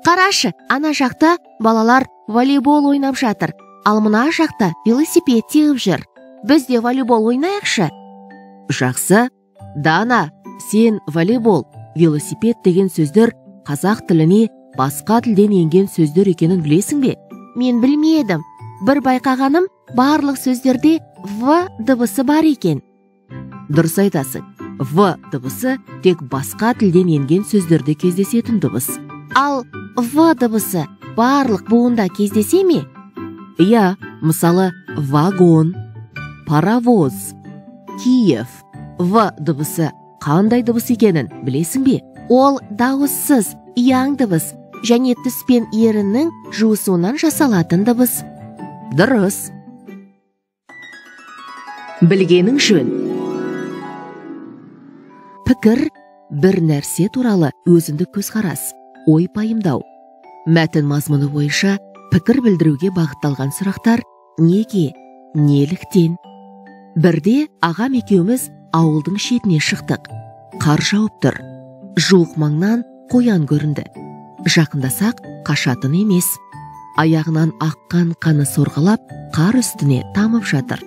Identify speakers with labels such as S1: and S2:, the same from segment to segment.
S1: Қарашы, ана жақта балалар волейбол ойнап жатыр, ал мына жақта велосипед теуіп жүр. Біз де волейбол ойнайықшы.
S2: Жақсы. Дана, сен волейбол, велосипед деген сөздер қазақ тіліне басқа тілден енген сөздер екенін білесің бе?
S1: Мен білмедім. Бір байқағаным, барлық сөздерде В дыбысы бар екен.
S2: Дұрыс айтасың. В дыбысы тек басқа тілден енген сөздерде кездесетін дыбыс.
S1: Ал В дыбысы барлық буында кездесе ме?
S2: Иә, мысалы, вагон, паровоз, Киев. В дыбысы қандай дыбыс екенін білесің бе?
S1: Ол дауыссыз, яң дыбыс және тіс пен еріннің жуысуынан жасалатын дыбыс.
S2: Дұрыс. Білгенің жөн. Пікір бір нәрсе туралы өзіндік көзқарас, ой пайымдау. Мәтін мазмұны бойынша пікір білдіруге бағытталған сұрақтар неге, неліктен? Бірде ағам екеуміз ауылдың шетіне шықтық. Қар жауып тұр. Жуық маңнан қоян көрінді. Жақындасақ, қашатын емес. Аяғынан аққан қаны сорғалап, қар үстіне тамып жатыр.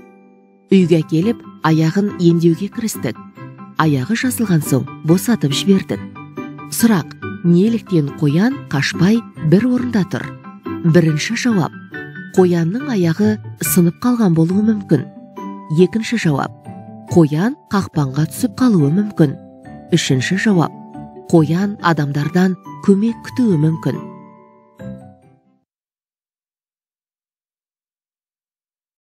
S2: Үйге келіп, аяғын емдеуге кірістік. Аяғы жазылған соң босатып жібердік. Сұрақ: неліктен қоян қашпай бір орында тұр? Бірінші жауап: қоянның аяғы сынып қалған болуы мүмкін. Екінші жауап: қоян қақпанға түсіп қалуы мүмкін. Үшінші жауап: қоян адамдардан көмек күтуі мүмкін.